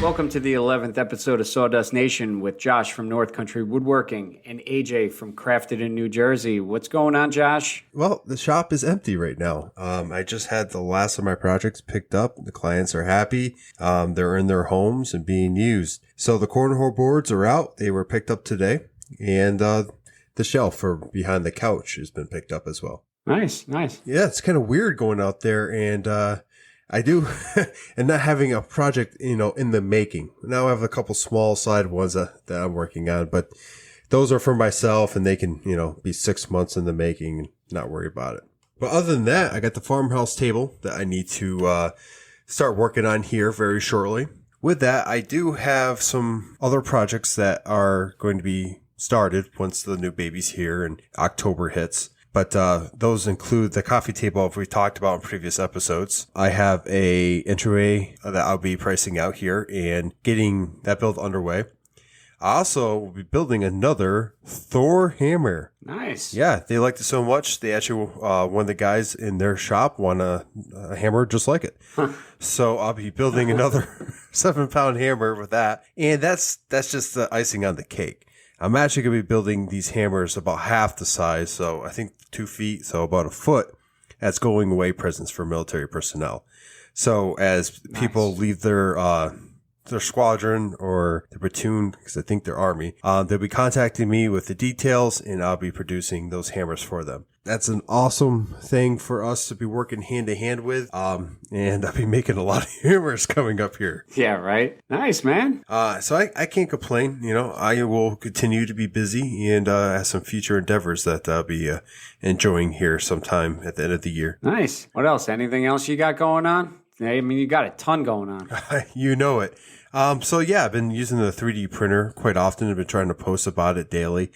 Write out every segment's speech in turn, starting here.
Welcome to the 11th episode of Sawdust Nation with Josh from North Country Woodworking and AJ from Crafted in New Jersey. What's going on, Josh? Well, the shop is empty right now. I just had the last of my projects picked up. The clients are happy. They're in their homes and being used. So the cornhole boards are out. They were picked up today. And the shelf for behind the couch has been picked up as well. Nice. Yeah, it's kind of weird going out there and I do, and not having a project, in the making. Now I have a couple small side ones that I'm working on, but those are for myself and they can, be 6 months in the making and not worry about it. But other than that, I got the farmhouse table that I need to start working on here very shortly. With that, I do have some other projects that are going to be started once the new baby's here and October hits. But those include the coffee table we talked about in previous episodes. I have a entryway that I'll be pricing out here and getting that build underway. I also will be building another Thor hammer. Nice. Yeah, they liked it so much. They actually, one of the guys in their shop won a hammer just like it. Huh. So I'll be building another 7-pound hammer with that. And that's just the icing on the cake. I'm actually going to be building these hammers about half the size, so I think 2 feet, so about a foot, as going away presents for military personnel. So as people leave their squadron or their platoon, because I think they're army, they'll be contacting me with the details, and I'll be producing those hammers for them. That's an awesome thing for us to be working hand to hand with. And I'll be making a lot of hammers coming up here. Yeah, right. Nice, man. So I can't complain. I will continue to be busy and have some future endeavors that I'll be enjoying here sometime at the end of the year. Nice. What else? Anything else you got going on? I mean, you got a ton going on. You know it. So yeah, I've been using the 3D printer quite often. I've been trying to post about it daily.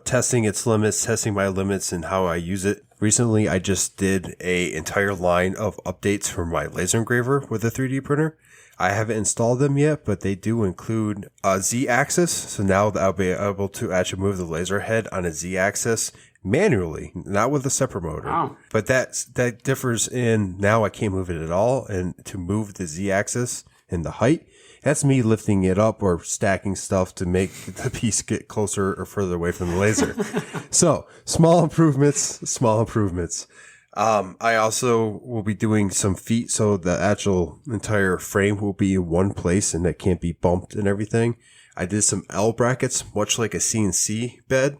Testing its limits, testing my limits and how I use it. Recently, I just did a entire line of updates for my laser engraver with a 3D printer. I haven't installed them yet, but they do include a Z-axis. So now I'll be able to actually move the laser head on a Z-axis manually, not with a separate motor. Wow. But that differs in now I can't move it at all. And to move the Z-axis and the height, that's me lifting it up or stacking stuff to make the piece get closer or further away from the laser. So small improvements. I also will be doing some feet. So the actual entire frame will be in one place and that can't be bumped and everything. I did some L brackets, much like a CNC bed.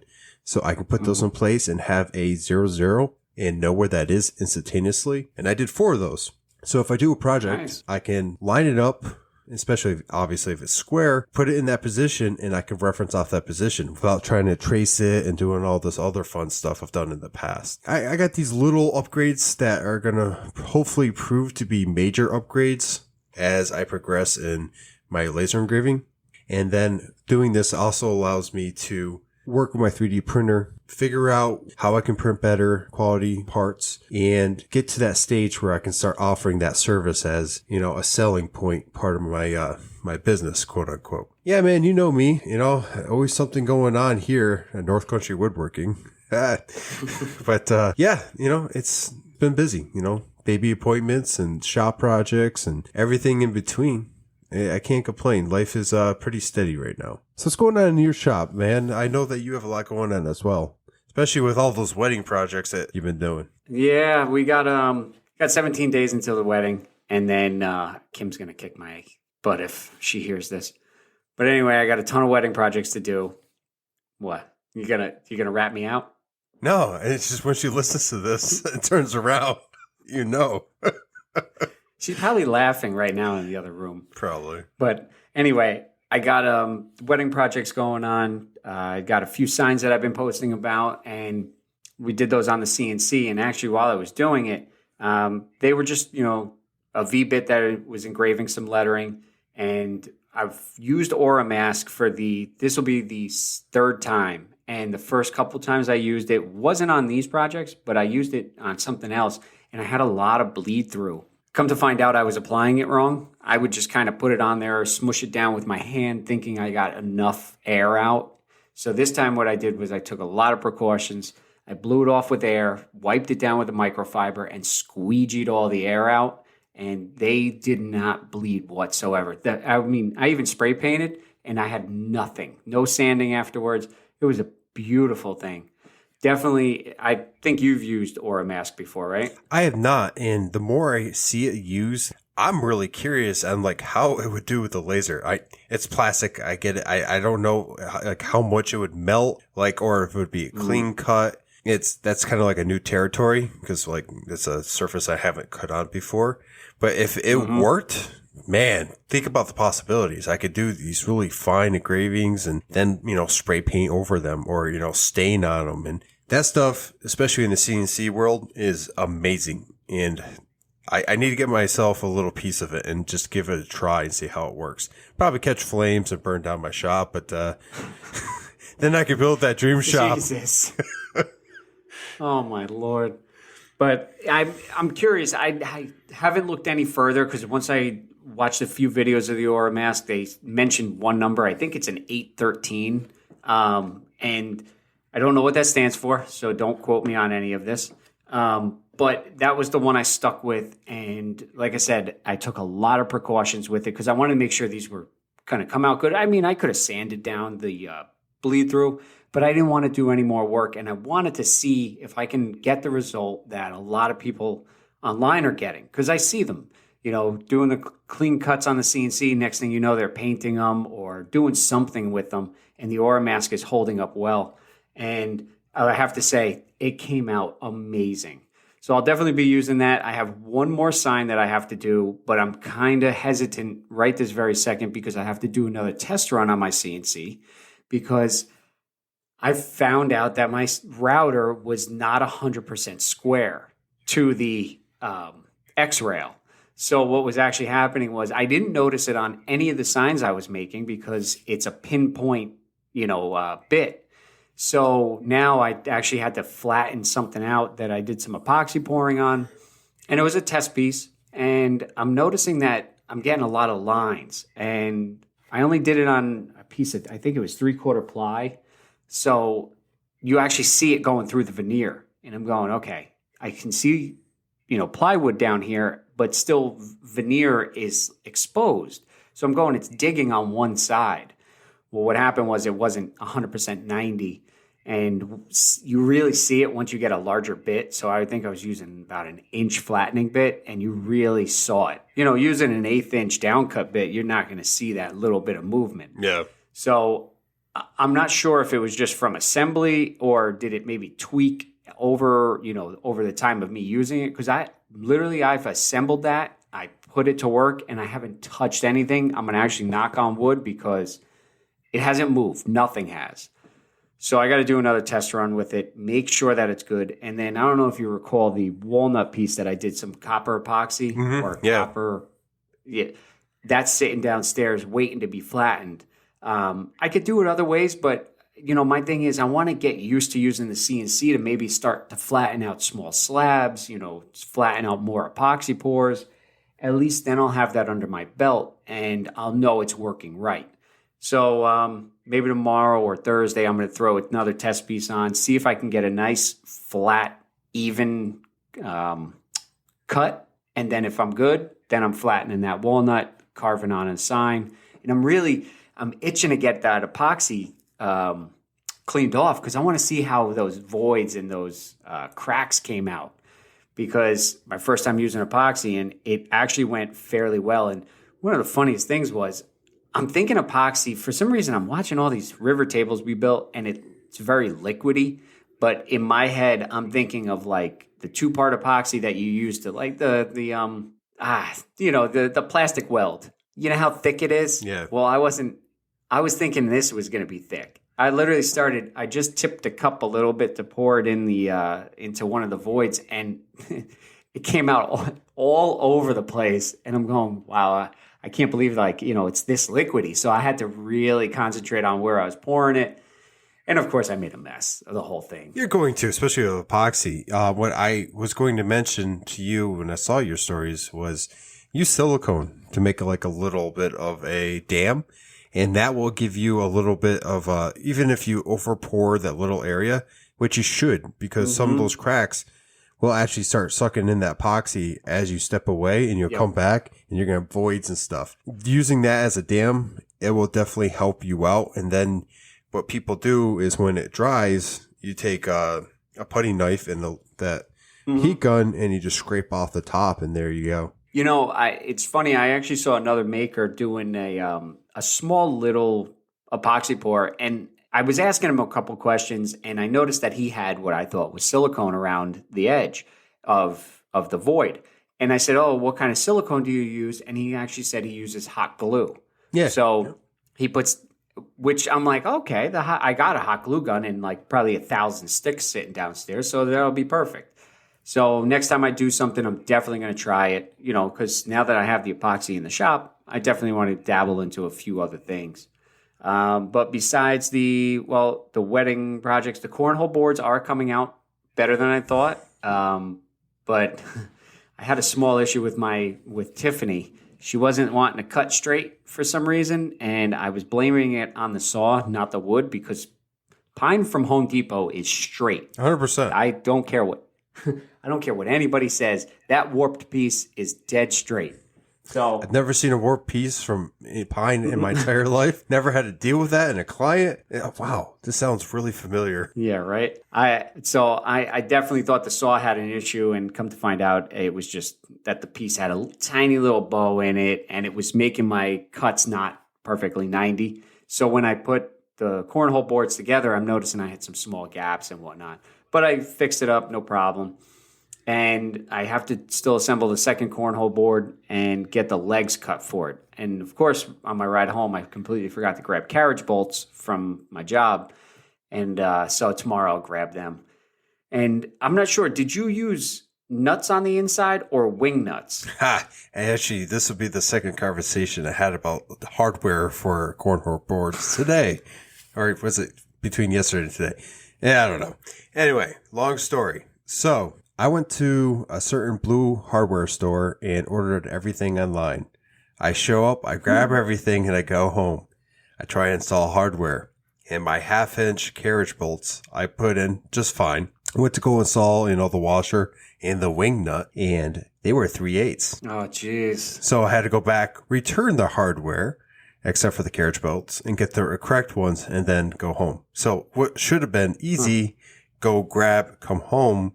So I can put those in place and have a 0-0 and know where that is instantaneously. And I did 4 of those. So if I do a project, I can line it up, especially obviously if it's square, put it in that position and I can reference off that position without trying to trace it and doing all this other fun stuff I've done in the past. I got these little upgrades that are going to hopefully prove to be major upgrades as I progress in my laser engraving. And then doing this also allows me to work with my 3D printer, figure out how I can print better quality parts, and get to that stage where I can start offering that service as, a selling point, part of my business, quote unquote. Yeah, man, you know me, always something going on here at North Country Woodworking. But, it's been busy, baby appointments and shop projects and everything in between. I can't complain. Life is pretty steady right now. So what's going on in your shop, man? I know that you have a lot going on as well, especially with all those wedding projects that you've been doing. Yeah, we got 17 days until the wedding, and then Kim's gonna kick my butt if she hears this. But anyway, I got a ton of wedding projects to do. What? You gonna rat me out? No, it's just when she listens to this and turns around, She's probably laughing right now in the other room. Probably. But anyway, I got wedding projects going on. I got a few signs that I've been posting about, and we did those on the CNC. And actually, while I was doing it, they were just, a V-bit that was engraving some lettering. And I've used Aura Mask this will be the 3rd time. And the first couple times I used it wasn't on these projects, but I used it on something else. And I had a lot of bleed through. Come to find out I was applying it wrong. I would just kind of put it on there, smush it down with my hand, thinking I got enough air out. So this time what I did was I took a lot of precautions. I blew it off with air, wiped it down with a microfiber, and squeegeed all the air out. and they did not bleed whatsoever. I mean, I even spray painted and I had nothing, no sanding afterwards. It was a beautiful thing. Definitely, I think you've used Aura Mask before, right? I have not, and the more I see it used, I'm really curious on like how it would do with the laser. It's plastic, I get it. I don't know like how much it would melt, like, or if it would be a clean cut. That's kind of like a new territory because like it's a surface I haven't cut on before. But if it worked, man, think about the possibilities. I could do these really fine engravings and then, spray paint over them or, stain on them. And that stuff, especially in the CNC world, is amazing. And I need to get myself a little piece of it and just give it a try and see how it works. Probably catch flames and burn down my shop, but then I could build that dream shop. Jesus. Oh, my Lord. But I'm curious. I haven't looked any further because once I watched a few videos of the Aura Mask, they mentioned one number. I think it's an 813. And I don't know what that stands for, so don't quote me on any of this. But that was the one I stuck with. And like I said, I took a lot of precautions with it because I wanted to make sure these were kind of come out good. I mean, I could have sanded down the bleed through, but I didn't want to do any more work. And I wanted to see if I can get the result that a lot of people online are getting because I see them, doing the clean cuts on the CNC. Next thing you know, they're painting them or doing something with them. And the Aura Mask is holding up well. And I have to say, it came out amazing. So I'll definitely be using that. I have one more sign that I have to do, but I'm kind of hesitant right this very second because I have to do another test run on my CNC because I found out that my router was not 100% square to the X-rail. So what was actually happening was I didn't notice it on any of the signs I was making because it's a pinpoint, bit. So now I actually had to flatten something out that I did some epoxy pouring on. And it was a test piece. And I'm noticing that I'm getting a lot of lines. And I only did it on a piece of, I think it was 3/4 ply. So you actually see it going through the veneer. And I'm going, okay, I can see, plywood down here, but still veneer is exposed. So I'm going, it's digging on one side. Well, what happened was it wasn't 100% 90, and you really see it once you get a larger bit. So I think I was using about an inch flattening bit, and you really saw it. Using an 1/8 inch downcut bit, you're not going to see that little bit of movement. Yeah. So I'm not sure if it was just from assembly or did it maybe tweak over the time of me using it. Because I've assembled that, I put it to work, and I haven't touched anything. I'm going to actually knock on wood because it hasn't moved. Nothing has. So I got to do another test run with it, make sure that it's good. And then I don't know if you recall the walnut piece that I did some copper epoxy or copper. Yeah, that's sitting downstairs waiting to be flattened. I could do it other ways, but my thing is I want to get used to using the CNC to maybe start to flatten out small slabs, flatten out more epoxy pours. At least then I'll have that under my belt and I'll know it's working right. So maybe tomorrow or Thursday, I'm going to throw another test piece on, see if I can get a nice, flat, even cut. And then if I'm good, then I'm flattening that walnut, carving on a sign. And I'm itching to get that epoxy cleaned off because I want to see how those voids and those cracks came out. Because my first time using epoxy, and it actually went fairly well. And one of the funniest things was, I'm thinking epoxy, for some reason, I'm watching all these river tables we built, and it's very liquidy. But in my head, I'm thinking of like the 2-part epoxy that you use to like the plastic weld. You know how thick it is? Yeah. Well, I was thinking this was going to be thick. I just tipped a cup a little bit to pour it in into one of the voids, and it came out all over the place. And I'm going, wow, I can't believe it's this liquidy. So I had to really concentrate on where I was pouring it. And of course I made a mess of the whole thing. You're going to, especially with epoxy. What I was going to mention to you when I saw your stories was use silicone to make like a little bit of a dam. And that will give you a little bit of even if you over pour that little area, which you should, because some of those cracks will actually start sucking in that epoxy as you step away, and you'll come back and you're going to have voids and stuff. Using that as a dam, it will definitely help you out. And then what people do is when it dries, you take a putty knife and that heat gun and you just scrape off the top, and there you go. You know, it's funny. I actually saw another maker doing a small little epoxy pour, and I was asking him a couple questions, and I noticed that he had what I thought was silicone around the edge of the void. And I said, "Oh, what kind of silicone do you use?" And he actually said he uses hot glue. Yeah. So he puts, which I'm like, okay, I got a hot glue gun and like probably 1,000 sticks sitting downstairs, so that'll be perfect. So next time I do something, I'm definitely going to try it, you know, because now that I have the epoxy in the shop, I definitely want to dabble into a few other things. But besides the wedding projects, the cornhole boards are coming out better than I thought. But I had a small issue with Tiffany. She wasn't wanting to cut straight for some reason, and I was blaming it on the saw, not the wood, because pine from Home Depot is straight. 100%. I don't care what anybody says. That warped piece is dead straight. So I've never seen a warped piece from pine in my entire life. Never had to deal with that in a client. Wow, this sounds really familiar. yeah, right. I definitely thought the saw had an issue, and come to find out, it was just that the piece had a tiny little bow in it, and it was making my cuts not perfectly 90. So when I put the cornhole boards together, I'm noticing I had some small gaps and whatnot. But I fixed it up, no problem. And I have to still assemble the second cornhole board and get the legs cut for it. And of course, on my ride home, I completely forgot to grab carriage bolts from my job. And so tomorrow I'll grab them. And I'm not sure, did you use nuts on the inside or wing nuts? Actually, this will be the second conversation I had about the hardware for cornhole boards today. Or was it between yesterday and today? Yeah, I don't know. Anyway, long story. So I went to a certain blue hardware store and ordered everything online. I show up, I grab everything, and I go home. I try and install hardware. And my 1/2-inch carriage bolts I put in just fine. I went to go install, the washer and the wing nut, and they were 3/8. Oh, jeez. So I had to go back, return the hardware, except for the carriage bolts, and get the correct ones, and then go home. So what should have been easy, go grab, come home,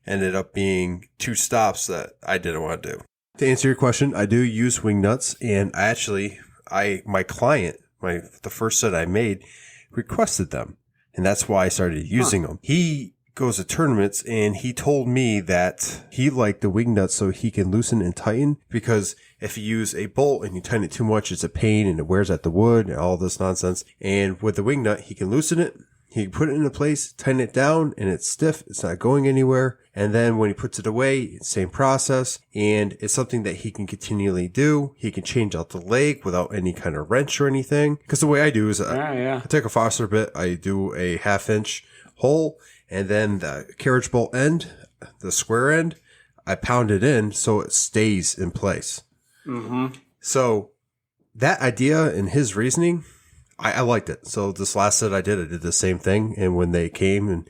ended up being 2 stops that I didn't want to do. To answer your question, I do use wing nuts, and my client, the first set I made, requested them, and that's why I started using them. He goes to tournaments, and he told me that he liked the wing nuts so he can loosen and tighten, because if you use a bolt and you tighten it too much, it's a pain and it wears at the wood and all this nonsense. And with the wing nut, he can loosen it, he can put it into place, tighten it down, and it's stiff. It's not going anywhere. And then when he puts it away, same process. And it's something that he can continually do. He can change out the leg without any kind of wrench or anything. Because the way I do is I take a Foster bit, I do a 1/2-inch hole, and then the carriage bolt end, the square end, I pound it in so it stays in place. Mm-hmm. So that idea and his reasoning, I liked it. So this last set I did the same thing. And when they came and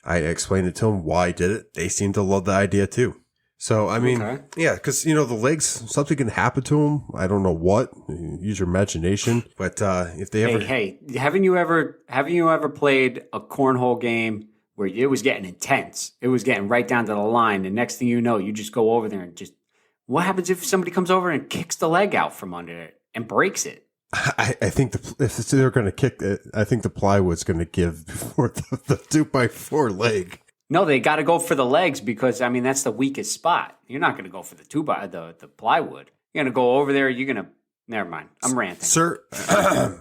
I explained it to them why I did it, they seemed to love the idea too. So, I mean, yeah, because, the legs, something can happen to them. I don't know what. Use your imagination. But if they ever... Hey, haven't you ever played a cornhole game where it was getting intense? It was getting right down to the line. And next thing you know, you just go over there and just... What happens if somebody comes over and kicks the leg out from under it and breaks it? I think if they're going to kick it, I think the plywood's going to give before the 2x4 leg. No, they got to go for the legs because, that's the weakest spot. You're not going to go for the plywood. You're going to go over there. You're going to... Never mind. I'm ranting. Sir,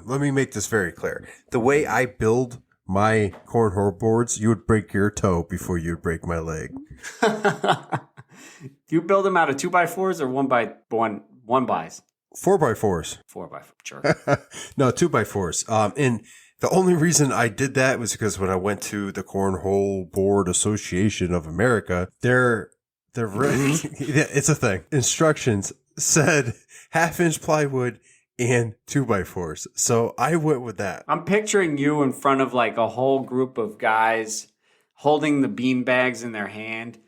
let me make this very clear. The way I build my cornhole boards, you would break your toe before you would break my leg. Do you build them out of 2x4s or 1x1s? 4x4s. 4x4, sure. No, 2x4s. And the only reason I did that was because when I went to the Cornhole Board Association of America, it's a thing. Instructions said 1/2-inch plywood and 2x4s. So I went with that. I'm picturing you in front of like a whole group of guys holding the bean bags in their hand,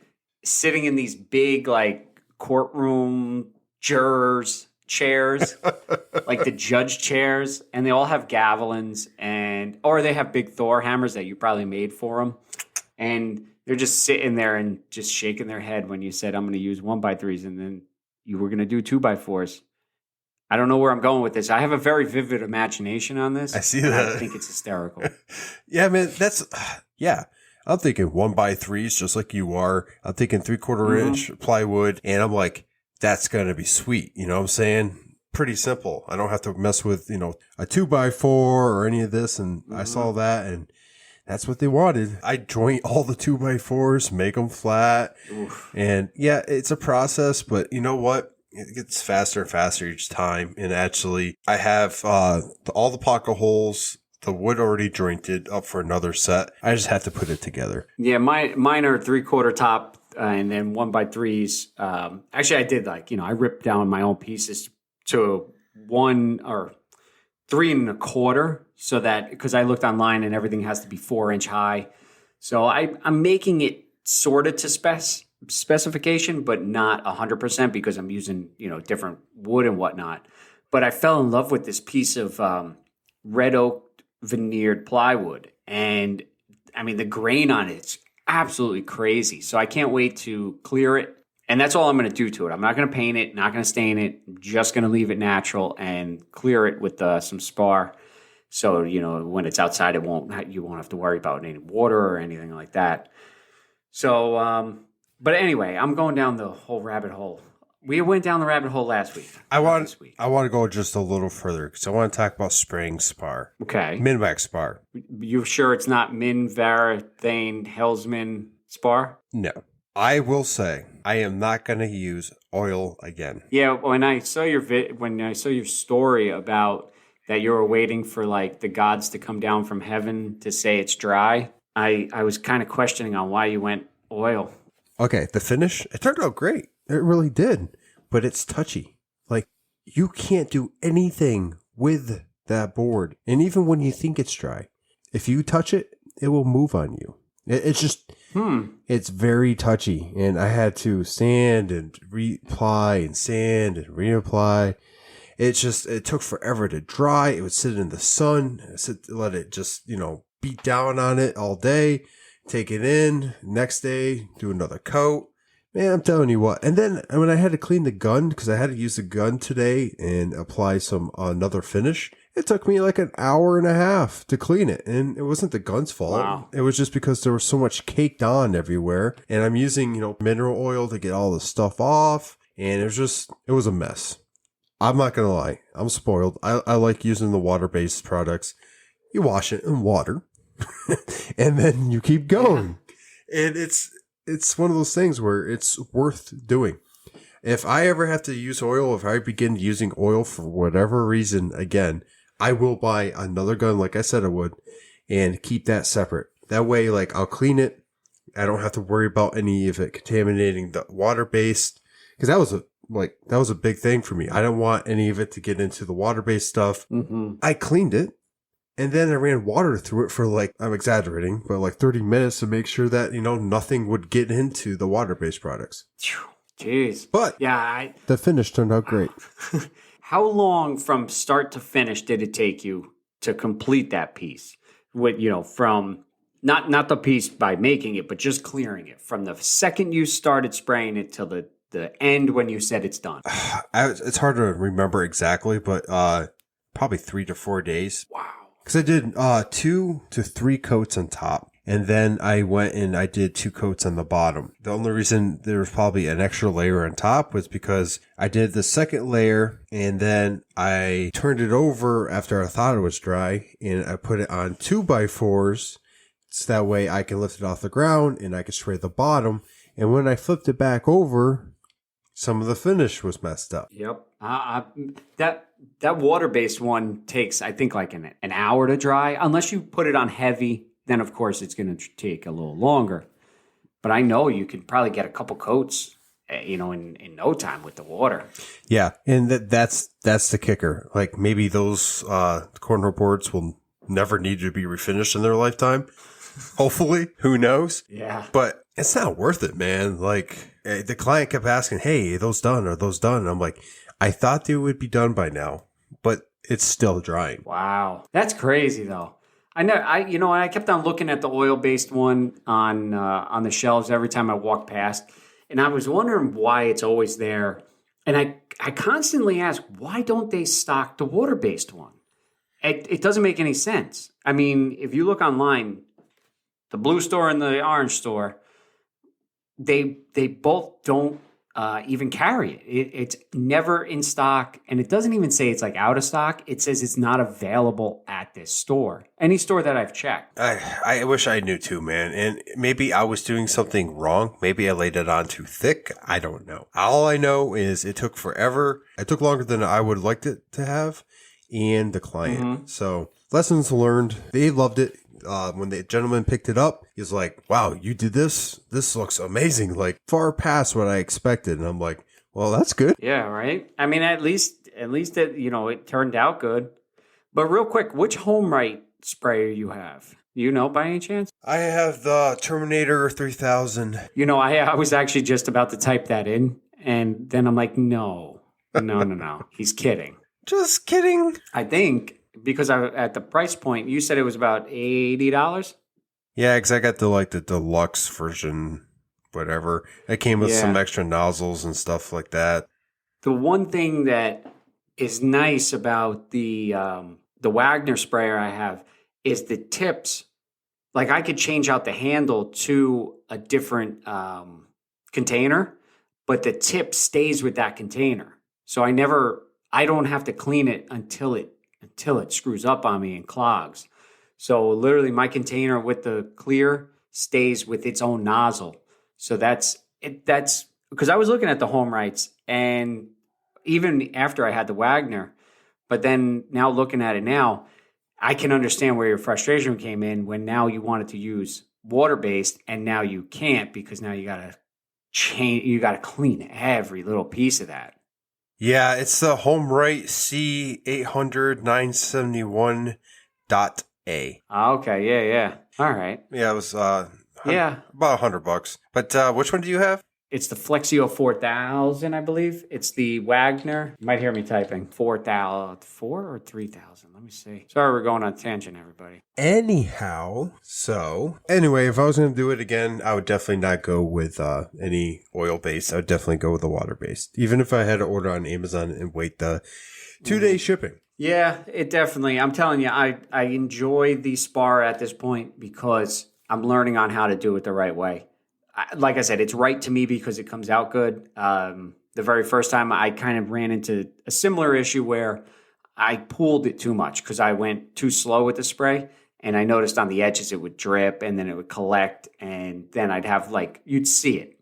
sitting in these big like courtroom jurors chairs, like the judge chairs, and they all have javelins or they have big Thor hammers that you probably made for them. And they're just sitting there and just shaking their head when you said, I'm going to use 1x3s, and then you were going to do 2x4s. I don't know where I'm going with this. I have a very vivid imagination on this. I see that. I think it's hysterical. Yeah, man, yeah. I'm thinking 1x3s just like you are. I'm thinking 3/4 inch plywood, and I'm like, that's going to be sweet. You know what I'm saying? Pretty simple. I don't have to mess with, a 2x4 or any of this. And I saw that, and that's what they wanted. I joint all the 2x4s, make them flat. Oof. And yeah, it's a process, but you know what? It gets faster and faster each time. And actually, I have all the pocket holes, the wood already jointed up for another set. I just have to put it together. Yeah, mine are 3/4 top and then 1x3s. Actually, I did I ripped down my own pieces to 1 or 3 1/4, so that because I looked online and everything has to be 4-inch high. So I'm making it sort of to specification, but not 100% because I'm using different wood and whatnot. But I fell in love with this piece of red oak veneered plywood, and I mean the grain on it's absolutely crazy. So I can't wait to clear it, and that's all I'm going to do to it. I'm not going to paint it, not going to stain it. I'm just going to leave it natural and clear it with some spar. So when it's outside, you won't have to worry about any water or anything like that. So, but anyway, I'm going down the whole rabbit hole. We went down the rabbit hole last week. I want to go just a little further because I want to talk about spraying spar. Okay. Minwax spar. You sure it's not Min Varathane Helsman spar? No. I will say I am not going to use oil again. Yeah, when I saw your story about that you were waiting for like the gods to come down from heaven to say it's dry, I was kind of questioning on why you went oil. Okay, the finish, it turned out great. It really did. But it's touchy. Like, you can't do anything with that board. And even when you think it's dry, if you touch it, it will move on you. It's just, it's very touchy. And I had to sand and reapply and sand and reapply. It took forever to dry. It would sit in the sun, let it just, beat down on it all day. Take it in, next day, do another coat. Man, I'm telling you what. And then when I had to clean the gun, because I had to use the gun today and apply another finish, it took me like an hour and a half to clean it. And it wasn't the gun's fault. Wow. It was just because there was so much caked on everywhere. And I'm using, mineral oil to get all the stuff off. And it was a mess. I'm not going to lie. I'm spoiled. I like using the water-based products. You wash it in water. And then you keep going. And it's one of those things where it's worth doing. If I ever have to use oil, if I begin using oil for whatever reason again, I will buy another gun like I said I would and keep that separate. That way, I'll clean it. I don't have to worry about any of it contaminating the water-based, because that was a big thing for me. I don't want any of it to get into the water-based stuff. Mm-hmm. I cleaned it. And then I ran water through it for I'm exaggerating, but 30 minutes to make sure that, nothing would get into the water-based products. Jeez. But yeah, the finish turned out great. How long from start to finish did it take you to complete that piece? With, from not the piece by making it, but just clearing it from the second you started spraying it till the end when you said it's done? It's hard to remember exactly, but probably 3 to 4 days. Wow. Because I did 2 to 3 coats on top, and then I went and I did 2 coats on the bottom. The only reason there was probably an extra layer on top was because I did the second layer, and then I turned it over after I thought it was dry, and I put it on 2x4s, so that way I can lift it off the ground, and I can spray the bottom. And when I flipped it back over, some of the finish was messed up. Yep. That water-based one takes, I think, an hour to dry. Unless you put it on heavy, then, of course, it's going to take a little longer. But I know you can probably get a couple coats, in no time with the water. Yeah, and that's the kicker. Maybe those corner boards will never need to be refinished in their lifetime. Hopefully. Who knows? Yeah. But It's not worth it, man. Like, the client kept asking, hey, are those done? Are those done? And I'm like, I thought they would be done by now, but it's still drying. Wow. That's crazy though. I kept on looking at the oil-based one on the shelves every time I walked past, and I was wondering why it's always there. And I constantly ask, why don't they stock the water-based one? It doesn't make any sense. I mean, if you look online, the blue store and the orange store, they both don't even carry it. It's never in stock, and it doesn't even say it's like out of stock. It says it's not available at this store. Any store that I've checked. I wish I knew too, man. And maybe I was doing something wrong. Maybe I laid it on too thick. I don't know. All I know is it took forever. It took longer than I would have liked it to have, and the client. Mm-hmm. So lessons learned. They loved it. When the gentleman picked it up, he's like, wow, you did this? This looks amazing. Like far past what I expected. And I'm like, well, that's good. Yeah, right. I mean, at least it, it turned out good. But real quick, which HomeRite sprayer you have? You know, by any chance? I have the Terminator 3000. I was actually just about to type that in. And then I'm like, no. He's kidding. Just kidding. I think because at the price point, you said it was about $80. Yeah, because I got the deluxe version, whatever. It came with some extra nozzles and stuff like that. The one thing that is nice about the Wagner sprayer I have is the tips. Like I could change out the handle to a different container, but the tip stays with that container. So I don't have to clean it until it screws up on me and clogs. So literally my container with the clear stays with its own nozzle. So that's because I was looking at the HomeRites, and even after I had the Wagner, but then now looking at it now, I can understand where your frustration came in when now you wanted to use water-based and now you can't because now you got to clean every little piece of that. Yeah, it's the HomeRite C800-971.A. Okay, yeah. All right. Yeah, it was about $100. But which one do you have? It's the Flexio 4000, I believe. It's the Wagner. You might hear me typing 4,000, 4 or 3,000. Let me see. Sorry, we're going on tangent, everybody. Anyhow, anyway, if I was going to do it again, I would definitely not go with any oil-based. I would definitely go with the water-based, even if I had to order on Amazon and wait the 2-day shipping. Yeah, it definitely. I'm telling you, I enjoy the spar at this point because I'm learning on how to do it the right way. Like I said, it's right to me because it comes out good. The very first time I kind of ran into a similar issue where I pooled it too much because I went too slow with the spray, and I noticed on the edges it would drip and then it would collect, and then I'd have you'd see it.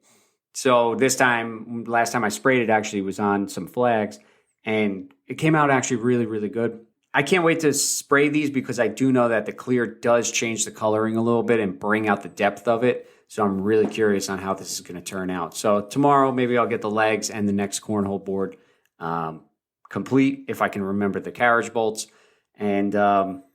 So last time I sprayed it actually was on some flags, and it came out actually really, really good. I can't wait to spray these because I do know that the clear does change the coloring a little bit and bring out the depth of it. So I'm really curious on how this is going to turn out. So tomorrow, maybe I'll get the legs and the next cornhole board complete if I can remember the carriage bolts. And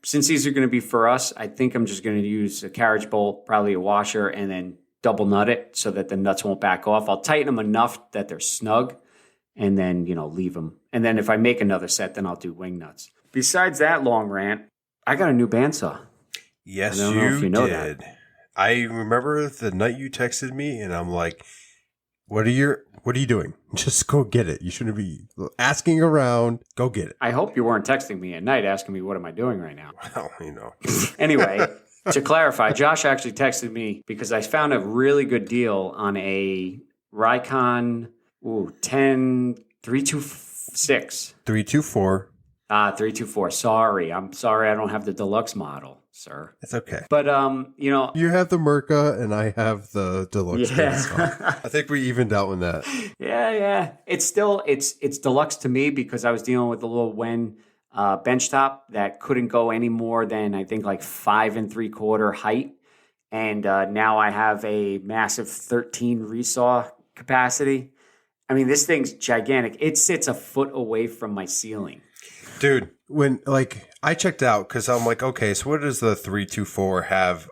since these are going to be for us, I think I'm just going to use a carriage bolt, probably a washer, and then double nut it so that the nuts won't back off. I'll tighten them enough that they're snug and then, leave them. And then if I make another set, then I'll do wing nuts. Besides that long rant, I got a new bandsaw. Yes, I don't know if you know did. That. I remember the night you texted me, and I'm like, what are you doing? Just go get it. You shouldn't be asking around. Go get it. I hope you weren't texting me at night asking me, what am I doing right now? Well, Anyway, to clarify, Josh actually texted me because I found a really good deal on a Rikon 326. 324. 324. Sorry. I'm sorry I don't have the deluxe model, sir. It's okay. But, you have the Merca and I have the deluxe. Yeah. I think we evened out on that. Yeah. It's still, it's deluxe to me because I was dealing with a little Wen bench top that couldn't go any more than, I think, 5 3/4 height. And now I have a massive 13 resaw capacity. I mean, this thing's gigantic. It sits a foot away from my ceiling. Dude, when I checked out because I'm like, okay, so what does the 324 have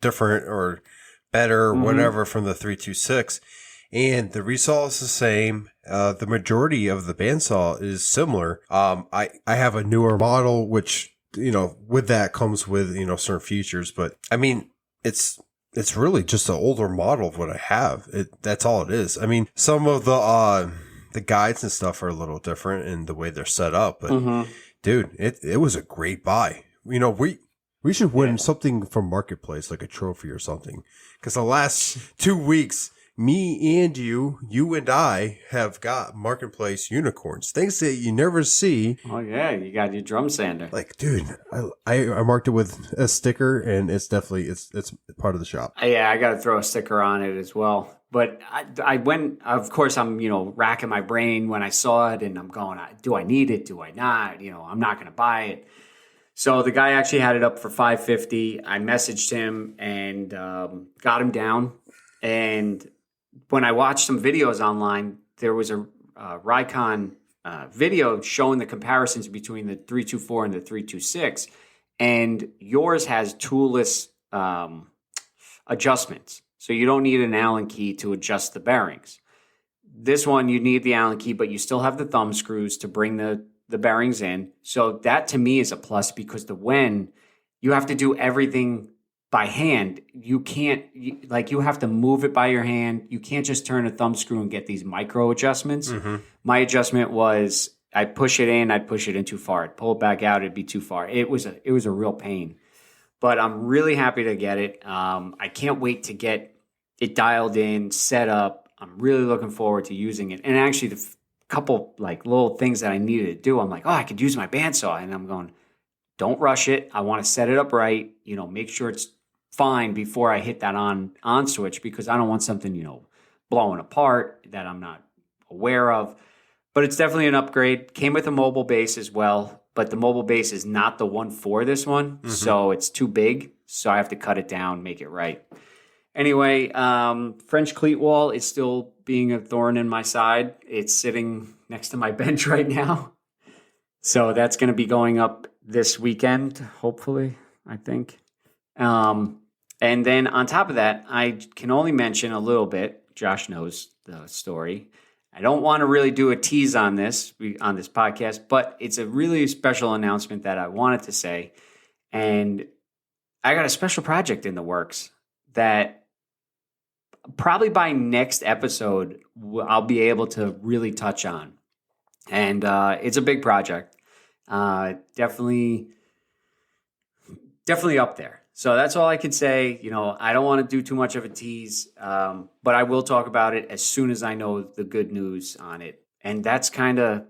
different or better, whatever from the 326. And the resaw is the same. The majority of the bandsaw is similar. I have a newer model, which, with that comes with, certain features. But I mean, it's really just an older model of what I have. That's all it is. I mean, some of the guides and stuff are a little different in the way they're set up. But dude, it was a great buy. We should win something from Marketplace, like a trophy or something. Because the last 2 weeks, me and you and I have got Marketplace unicorns. Things that you never see. Oh, yeah. You got your drum sander. Like, dude, I marked it with a sticker, and it's definitely, it's part of the shop. Yeah, I got to throw a sticker on it as well. But I went, of course, I'm, racking my brain when I saw it, and I'm going, do I need it? Do I not? I'm not going to buy it. So the guy actually had it up for $550. I messaged him and got him down. And when I watched some videos online, there was a Raycon video showing the comparisons between the 324 and the 326. And yours has toolless adjustments. So you don't need an Allen key to adjust the bearings. This one, you need the Allen key, but you still have the thumb screws to bring the bearings in. So that to me is a plus, because you have to do everything by hand. You can't, you have to move it by your hand. You can't just turn a thumb screw and get these micro adjustments. My adjustment was I'd push it in too far. I'd pull it back out, it'd be too far. It was a real pain. But I'm really happy to get it. I can't wait to get it dialed in, set up. I'm really looking forward to using it. And actually, the couple little things that I needed to do, I'm like, I could use my bandsaw. And I'm going, don't rush it. I want to set it up right. Make sure it's fine before I hit that on switch, because I don't want something, blowing apart that I'm not aware of. But it's definitely an upgrade. Came with a mobile base as well, but the mobile base is not the one for this one. So it's too big. So I have to cut it down, make it right. Anyway, French cleat wall is still being a thorn in my side. It's sitting next to my bench right now. So that's going to be going up this weekend, hopefully, I think. And then on top of that, I can only mention a little bit. Josh knows the story. I don't want to really do a tease on this podcast, but it's a really special announcement that I wanted to say. And I got a special project in the works that probably by next episode, I'll be able to really touch on. And it's a big project. Definitely up there. So that's all I could say. I don't want to do too much of a tease, but I will talk about it as soon as I know the good news on it. And that's kind of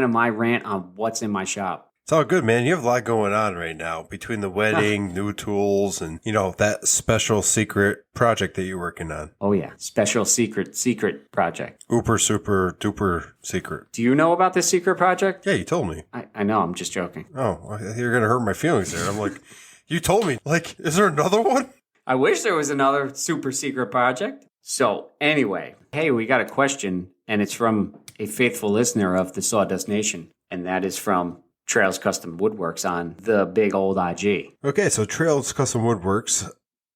my rant on what's in my shop. It's all good, man. You have a lot going on right now between the wedding, new tools, and, that special secret project that you're working on. Oh, yeah. Special secret project. Ooper, super, duper secret. Do you know about this secret project? Yeah, you told me. I know. I'm just joking. Oh, you're going to hurt my feelings there. I'm like, you told me. Is there another one? I wish there was another super secret project. So anyway, hey, we got a question, and it's from a faithful listener of the Sawdust Nation, and that is from Trails Custom Woodworks on the big old IG. Okay, so Trails Custom Woodworks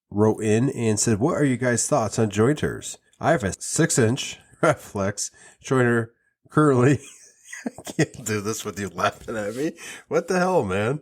wrote in and said, what are you guys' thoughts on jointers? I have a 6-inch reflex jointer currently. I can't do this with you laughing at me. What the hell, man?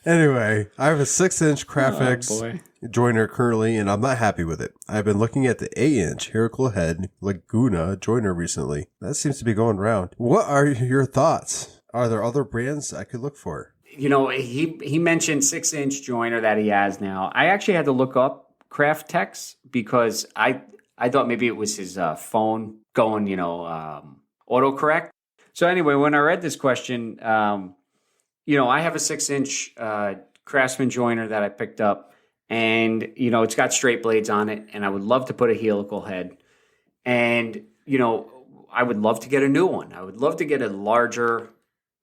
Anyway, I have a 6-inch Crafx joiner currently, and I'm not happy with it. I've been looking at the 8-inch helical head Laguna joiner recently. That seems to be going around. What are your thoughts? Are there other brands I could look for? He mentioned 6-inch joiner that he has now. I actually had to look up Craftex because I thought maybe it was his phone going, autocorrect. So anyway, when I read this question, I have a 6-inch Craftsman joiner that I picked up, and, it's got straight blades on it, and I would love to put a helical head. And, I would love to get a new one. I would love to get a larger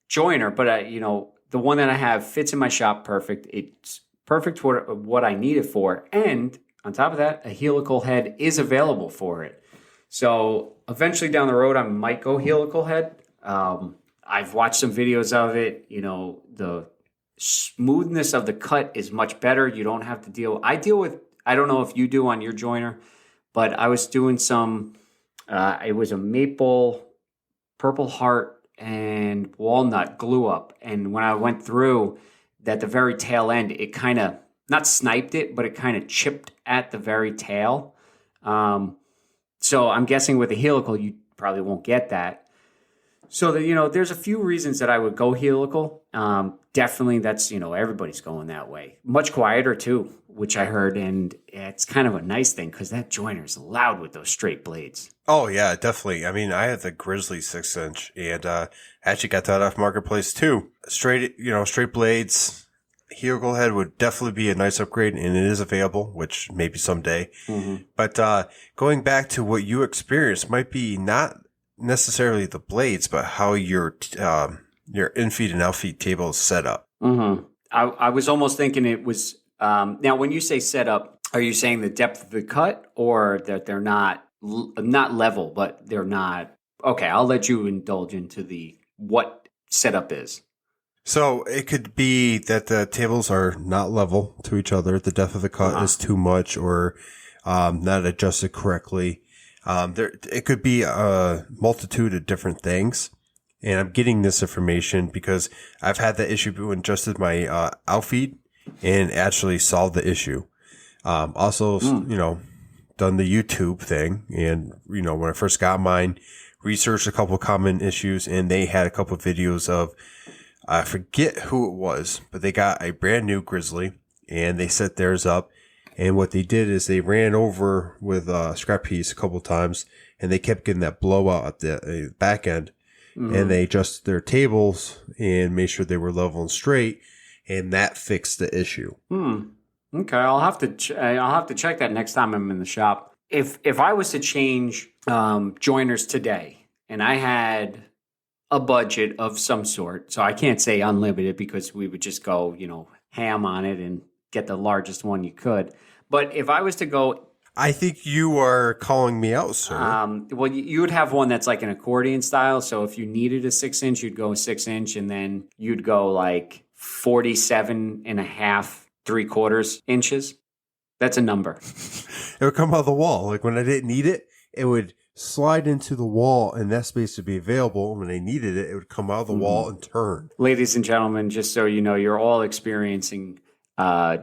joiner, but, the one that I have fits in my shop perfect. It's perfect for what I need it for. And on top of that, a helical head is available for it. So eventually down the road, I might go helical head. I've watched some videos of it. The smoothness of the cut is much better. You don't have to I deal with I don't know if you do on your joiner, but I was doing some, it was a maple, Purple Heart, and walnut glue up. And when I went through, at the very tail end, it kind of, not sniped it, but it kind of chipped at the very tail. So I'm guessing with a helical, you probably won't get that. So there's a few reasons that I would go helical. Definitely, that's everybody's going that way. Much quieter too, which I heard, and it's kind of a nice thing because that joiner's loud with those straight blades. Oh yeah, definitely. I mean, I have the Grizzly 6-inch, and actually got that off Marketplace too. Straight blades. Helical head would definitely be a nice upgrade, and it is available, which maybe someday. Mm-hmm. But going back to what you experienced, might be not necessarily the blades, but how your in-feed and out-feed table is set up. Mm-hmm. I was almost thinking it was now when you say set up, are you saying the depth of the cut, or that they're not level, but they're not? Okay, I'll let you indulge into what setup is. So it could be that the tables are not level to each other. The depth of the cut is too much, or not adjusted correctly. It could be a multitude of different things. And I'm getting this information because I've had that issue when adjusted my outfeed and actually solved the issue. Also, done the YouTube thing. And, when I first got mine, researched a couple of common issues, and they had a couple of videos of, I forget who it was, but they got a brand new Grizzly and they set theirs up. And what they did is they ran over with a scrap piece a couple of times, and they kept getting that blowout at the back end. Mm-hmm. And they adjusted their tables and made sure they were level and straight, and that fixed the issue. Okay, I'll have to check that next time I'm in the shop. If I was to change joiners today, and I had a budget of some sort, so I can't say unlimited because we would just go, ham on it and get the largest one you could. But if I was to go, I think you are calling me out, sir. Well, you would have one that's like an accordion style. So if you needed a 6-inch, you'd go 6-inch, and then you'd go like 47.5 3/4 inches. That's a number. It would come out of the wall. Like when I didn't need it, it would slide into the wall, and that space would be available. When I needed it, it would come out of the wall and turn. Ladies and gentlemen, just so you know, you're all experiencing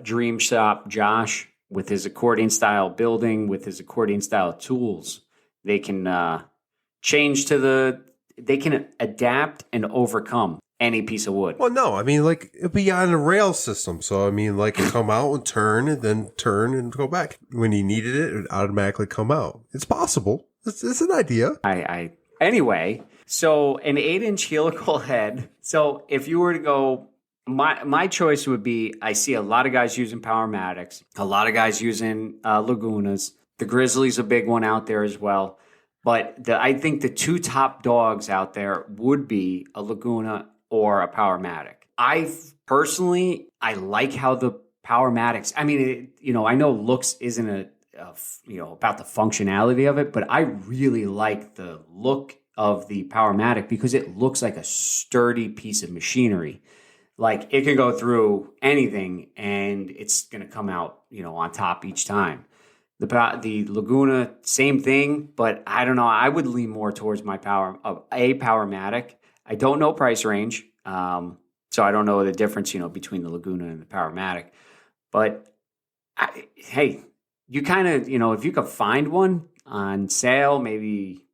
Dream Shop Josh with his accordion style building, with his accordion style tools. They can they can adapt and overcome any piece of wood. Well, no, I mean, like, it'd be on a rail system. So, I mean, like, it come out and turn, and then turn and go back. When you needed it, it would automatically come out. It's possible. It's an idea. Anyway, so an 8-inch helical head. So if you were to go, my choice would be, I see a lot of guys using Powermatics, a lot of guys using Lagunas. The Grizzly's a big one out there as well. But I think the two top dogs out there would be a Laguna or a Powermatic. I like how the Powermatics, I mean, I know looks isn't about the functionality of it, but I really like the look of the Powermatic because it looks like a sturdy piece of machinery. Like it can go through anything and it's going to come out, on top each time. The Laguna, same thing, but I don't know. I would lean more towards my Powermatic. I don't know price range, so I don't know the difference, between the Laguna and the Powermatic. But hey, you kind of, if you could find one on sale, maybe,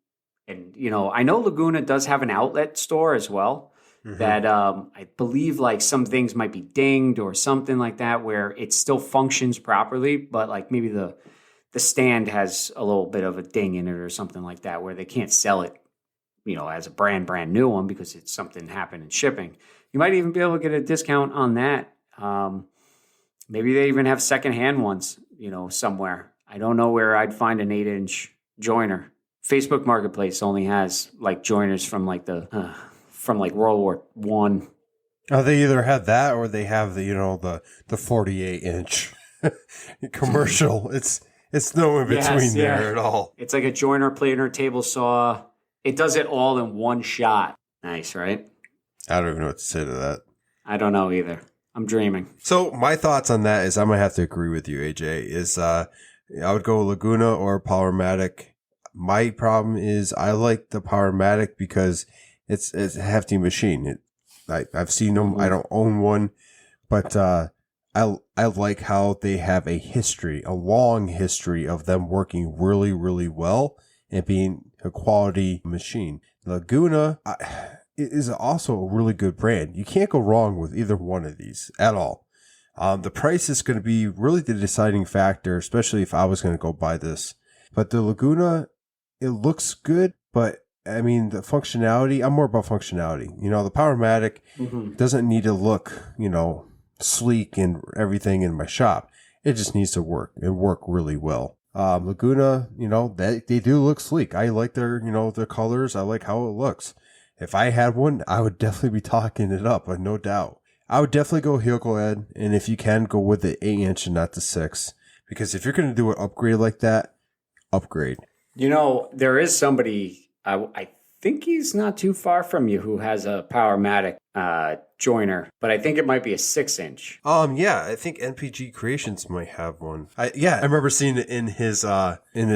and I know Laguna does have an outlet store as well. Mm-hmm. That I believe like some things might be dinged or something like that, where it still functions properly, but like maybe the stand has a little bit of a ding in it or something like that, where they can't sell it, as a brand new one because it's something happened in shipping. You might even be able to get a discount on that. Maybe they even have secondhand ones, somewhere. I don't know where I'd find an 8-inch joiner. Facebook Marketplace only has like joiners from like from like World War I. Oh, they either have that or they have the 48-inch commercial. It's no in between there at all. It's like a joiner, planer, table saw. It does it all in one shot. Nice, right? I don't even know what to say to that. I don't know either. I'm dreaming. So my thoughts on that is I'm going to have to agree with you, AJ, is I would go Laguna or Powermatic. My problem is I like the Powermatic because it's a hefty machine. I've seen them. I don't own one, but I like how they have a long history of them working really, really well and being a quality machine. Laguna is also a really good brand. You can't go wrong with either one of these at all. The price is going to be really the deciding factor, especially if I was going to go buy this. But the Laguna, it looks good, but I mean, the functionality, I'm more about functionality. You know, the Powermatic doesn't need to look, you know, sleek and everything in my shop. It just needs to work and work really well. Laguna, you know, they do look sleek. I like their, you know, their colors. I like how it looks. If I had one, I would definitely be talking it up, no doubt. I would definitely go helical head, and if you can, go with the 8-inch and not the 6. Because if you're going to do an upgrade like that, upgrade. You know, there is somebody, I think he's not too far from you, who has a Powermatic joiner, but I think it might be a 6-inch. Yeah, I think NPG Creations might have one. I remember seeing it in his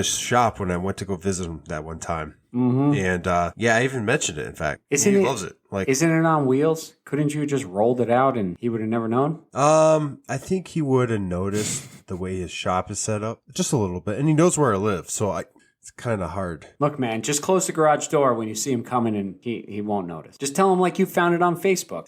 shop when I went to go visit him that one time. And I even mentioned it. In fact, he loves it. Like, isn't it on wheels? Couldn't you have just rolled it out and he would have never known? I think he would have noticed the way his shop is set up just a little bit, and he knows where I live, so it's kind of hard. Look, man, just close the garage door when you see him coming, and he won't notice. Just tell him like you found it on Facebook.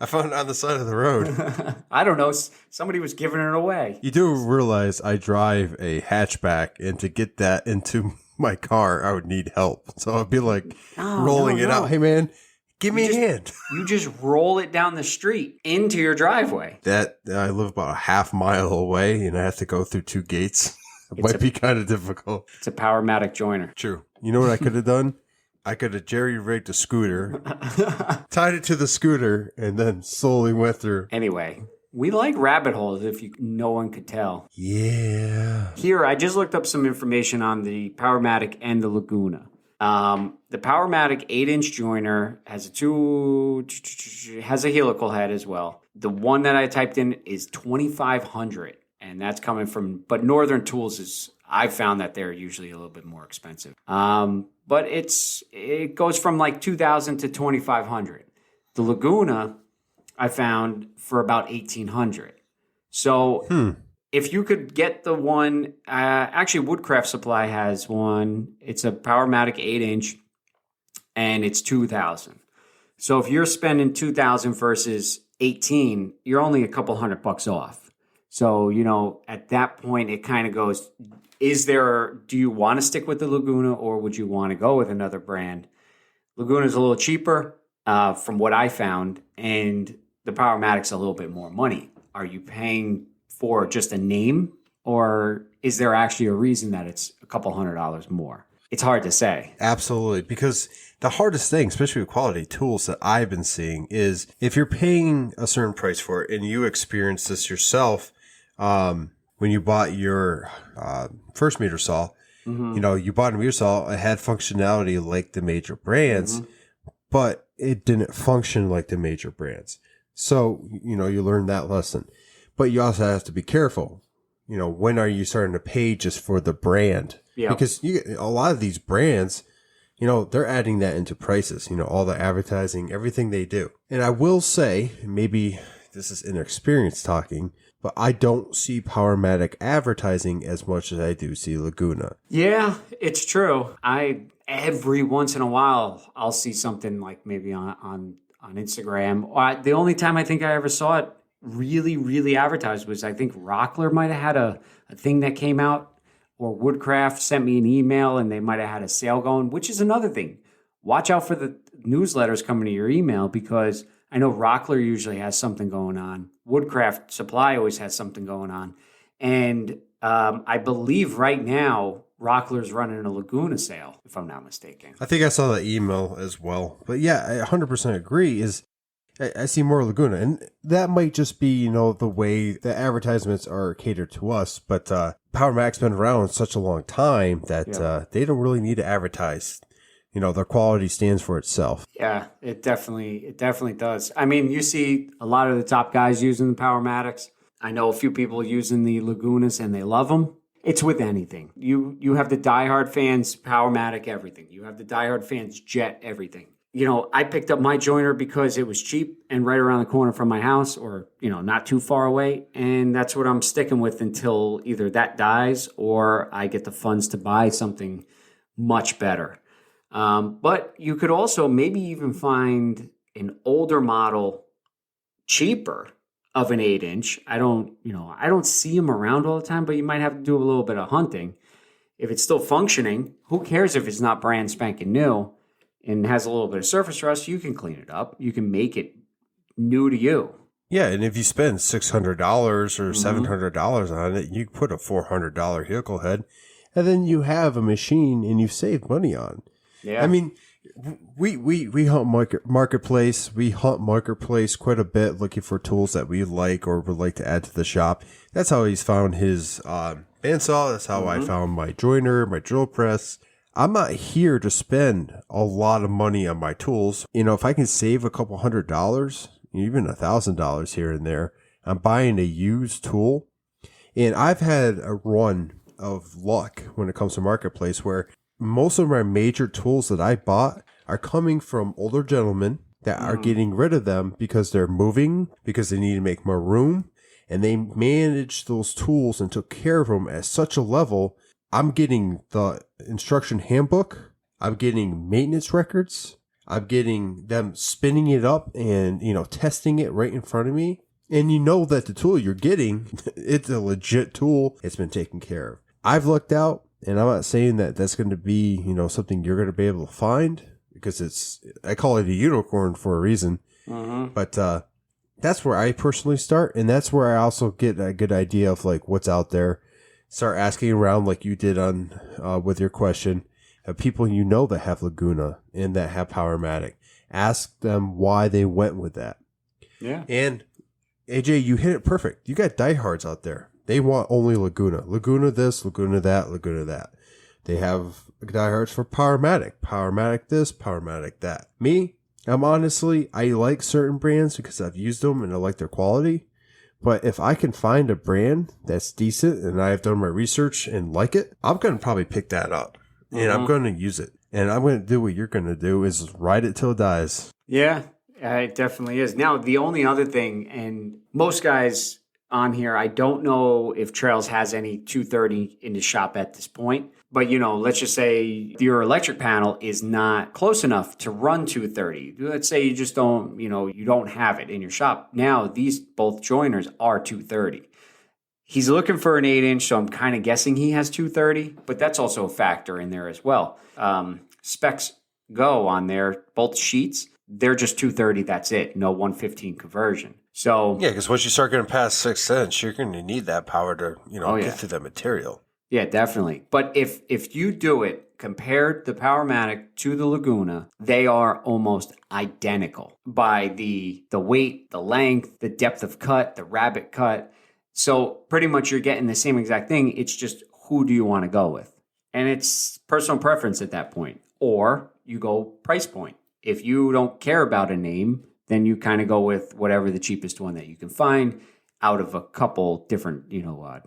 I found it on the side of the road. I don't know. Somebody was giving it away. You do realize I drive a hatchback, and to get that into my car, I would need help. So I'd be like rolling it out. Hey, man, give me a hand. You just roll it down the street into your driveway. That I live about a half mile away, and I have to go through 2 gates. It might be kind of difficult. It's a Powermatic joiner. True. You know what I could have done? I could have jerry-rigged a scooter, tied it to the scooter, and then slowly went through. Anyway, we like rabbit holes, if no one could tell. Yeah. Here, I just looked up some information on the Powermatic and the Laguna. The Powermatic 8-inch joiner has a helical head as well. The one that I typed in is $2,500. And that's coming from, but Northern Tools I found that they're usually a little bit more expensive. But it goes from like $2,000 to $2,500. The Laguna, I found for about $1,800. So if you could get the one, actually Woodcraft Supply has one. It's a Powermatic 8-inch, and it's $2,000. So if you're spending $2,000 versus $1,800, you're only a couple $100 off. So, you know, at that point, it kind of goes, do you want to stick with the Laguna, or would you want to go with another brand? Laguna is a little cheaper from what I found, and the Powermatic's a little bit more money. Are you paying for just a name, or is there actually a reason that it's a couple $100 more? It's hard to say. Absolutely, because the hardest thing, especially with quality tools that I've been seeing, is if you're paying a certain price for it, and you experience this yourself, when you bought your first meter saw, you know, you bought a meter saw, it had functionality like the major brands, but it didn't function like the major brands. So, you know, you learn that lesson. But you also have to be careful. You know, when are you starting to pay just for the brand? Yeah. Because a lot of these brands, you know, they're adding that into prices, you know, all the advertising, everything they do. And I will say, maybe this is inexperience talking, but I don't see Powermatic advertising as much as I do see Laguna. Yeah, it's true. Every once in a while, I'll see something like maybe on Instagram. The only time I think I ever saw it really, really advertised was, I think Rockler might have had a thing that came out, or Woodcraft sent me an email and they might have had a sale going, which is another thing. Watch out for the newsletters coming to your email, because I know Rockler usually has something going on. Woodcraft Supply always has something going on. And I believe right now, Rockler's running a Laguna sale, if I'm not mistaken. I think I saw that email as well. But yeah, I 100% agree. I see more Laguna. And that might just be, you know, the way the advertisements are catered to us. But Powermatic's been around such a long time that they don't really need to advertise. their quality stands for itself. Yeah, it definitely does. I mean, you see a lot of the top guys using the Powermatics. I know a few people using the Lagunas and they love them. It's with anything. You have the diehard fans Powermatic everything. You have the diehard fans Jet everything. I picked up my joiner because it was cheap and right around the corner from my house, or not too far away, and that's what I'm sticking with until either that dies or I get the funds to buy something much better. But you could also maybe even find an older model cheaper of an 8-inch. I don't see them around all the time, but you might have to do a little bit of hunting. If it's still functioning, who cares if it's not brand spanking new and has a little bit of surface rust? You can clean it up. You can make it new to you. Yeah, and if you spend $600 or $700 on it, you put a $400 helical head, and then you have a machine and you've saved money on. Yeah. I mean, we hunt marketplace. We hunt marketplace quite a bit, looking for tools that we like or would like to add to the shop. That's how he's found his bandsaw. That's how I found my joiner, my drill press. I'm not here to spend a lot of money on my tools. If I can save a couple $100, even $1,000 here and there, I'm buying a used tool. And I've had a run of luck when it comes to marketplace where most of my major tools that I bought are coming from older gentlemen that are getting rid of them because they're moving, because they need to make more room, and they managed those tools and took care of them at such a level. I'm getting the instruction handbook. I'm getting maintenance records. I'm getting them spinning it up and, testing it right in front of me. And that the tool you're getting, it's a legit tool. It's been taken care of. I've looked out, and I'm not saying that that's going to be, something you're going to be able to find, because I call it a unicorn for a reason. But that's where I personally start. And that's where I also get a good idea of like what's out there. Start asking around like you did on with your question of people that have Laguna and that have Powermatic. Ask them why they went with that. Yeah. And AJ, you hit it perfect. You got diehards out there. They want only Laguna. Laguna this, Laguna that, Laguna that. They have diehards for Powermatic. Powermatic this, Powermatic that. Me, I like certain brands because I've used them and I like their quality. But if I can find a brand that's decent and I've done my research and like it, I'm going to probably pick that up. And I'm going to use it. And I'm going to do what you're going to do is ride it till it dies. Yeah, it definitely is. Now, the only other thing, and most guys on here, I don't know if Trails has any 230 in the shop at this point. But, let's just say your electric panel is not close enough to run 230. Let's say you just don't, you don't have it in your shop. Now, these both joiners are 230. He's looking for an 8-inch, so I'm kind of guessing he has 230, but that's also a factor in there as well. Specs go on there, both sheets, they're just 230, that's it, no 115 conversion. So yeah, because once you start getting past 6 inch, you're going to need that power to, get through that material. Yeah, definitely. But if you do it, compare the Powermatic to the Laguna, they are almost identical by the weight, the length, the depth of cut, the rabbit cut. So pretty much you're getting the same exact thing. It's just who do you want to go with? And it's personal preference at that point. Or you go price point. If you don't care about a name, then you kind of go with whatever the cheapest one that you can find out of a couple different,